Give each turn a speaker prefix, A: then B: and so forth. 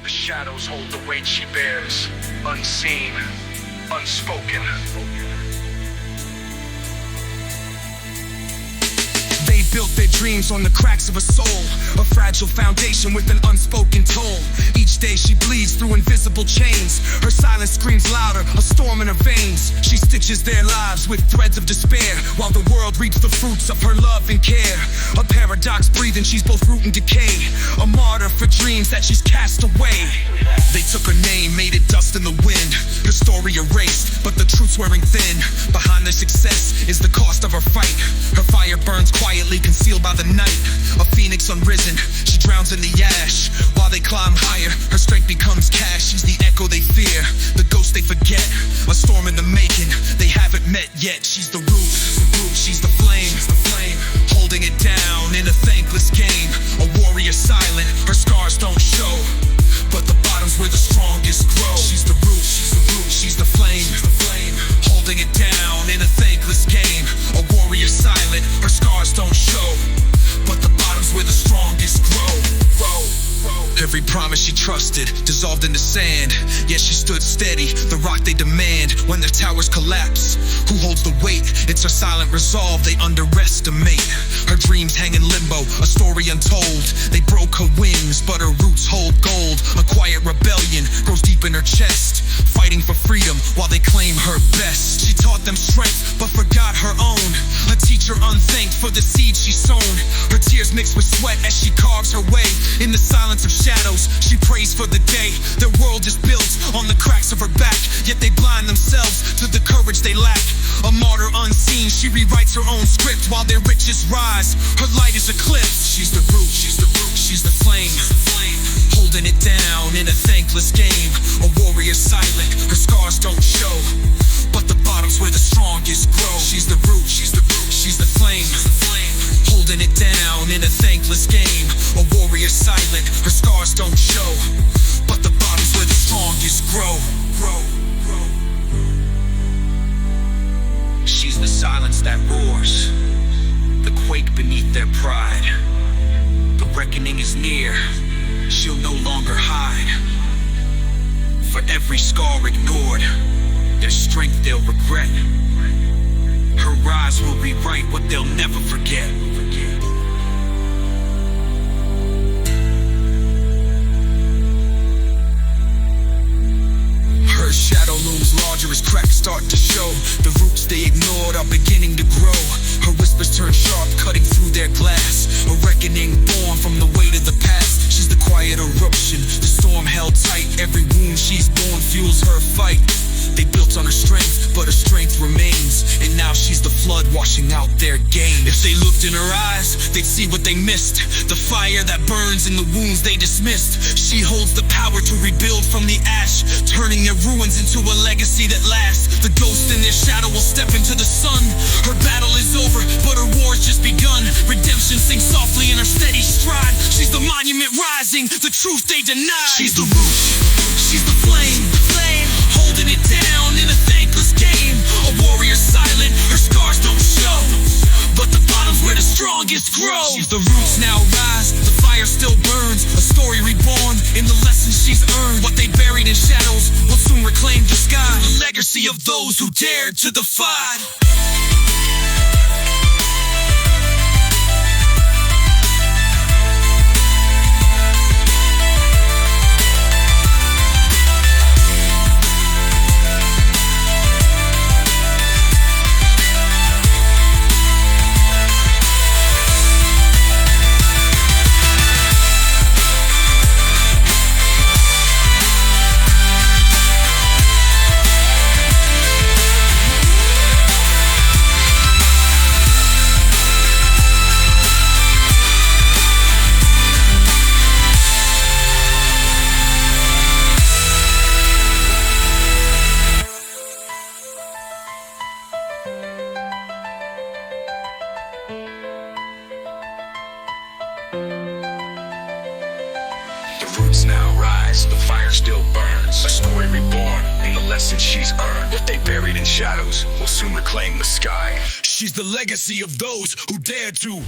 A: The shadows hold the weight she bears, unseen, unspoken. They built their dreams on the cracks of a soul, a fragile foundation with an unspoken toll. Each day she bleeds through invisible chains. Her silence screams louder, a storm in her veins. She stitches their lives with threads of despair, while the world reaps the fruits of her love and care. A paradox breathing, she's both root and decay, a martyr for dreams that she's cast away. They took her name, made it dust in the wind, her story erased, but the truth's wearing thin. Behind their success is the cost of her fight. Her fire burns quietly, concealed by the night. A phoenix unrisen, she drowns in the ash. While they climb higher, her strength becomes cash. She's the echo they fear, the ghost they forget, a storm in the making, they haven't met yet. She's the root, she's the flame, holding it down in a thankless game. A warrior silent, her scars don't show, but the bottom's where the strongest grow. She's the root, she's the flame, holding it down in a thankless game. A warrior silent, her scars don't show, but the bottom's where the strongest grow. Every promise she trusted dissolved into sand, yet she stood steady, the rock they demand. When their towers collapse, who holds the weight? It's her silent resolve they underestimate. Her dreams hang in limbo, a story untold. They broke her wings, but her roots hold gold. A quiet rebellion grows deep in her chest, fighting for freedom while they claim her best. She taught them strength, but forgot her own. A teacher unthanked for the seed she sown. Her tears mixed with sweat as she carves her way. In the silence of shadows, she prays for the day. Their world is built on the cracks of her back, yet they blind themselves to the courage they lack. A martyr unseen, she rewrites her own script while their riches rise. Her light is eclipsed. She's the root, she's the flame, holding it down in a thankless game. A warrior silent, her scars don't show, but the bottom's where the strongest grow. She's the root, she's the flame, holding it down in a thankless game. A warrior silent, her scars don't show, but the bottom's where the strongest grow. She's the silence that roars, the quake beneath their pride. The reckoning is near, she'll no longer hide. For every scar ignored, their strength they'll regret. Her rise will rewrite what they'll never forget. Her shadow looms larger as cracks start to show. The roots they ignored are beginning to grow. Her whispers turn sharp, cutting through their glass. A reckoning born from the weight of the past. She's the quiet eruption, the storm held tight. Every wound she's born fuels her fight. They built on her strength, but her strength remains, and now she's the flood washing out their gains. If they looked in her eyes, they'd see what they missed, the fire that burns in the wounds they dismissed. She holds the power to rebuild from the ash, turning their ruins into a legacy that lasts. The ghost in their shadow will step into the sun. Her battle is over, but her war's just begun. Redemption sings softly in her steady stride. She's the monument rising, the truth they deny. She's the root, she's the flame, holding it down in a thankless game. A warrior silent, her scars don't show, but the bottom's where the strongest grow. She's the roots now rise, the fire still burns. A story reborn in the lessons she's earned. What they buried in shadows will soon reclaim the sky. The legacy of those who dared to defy. The roots now rise, the fire still burns. A story reborn in the lessons she's earned. What they buried in shadows will soon reclaim the sky. She's the legacy of those who dared to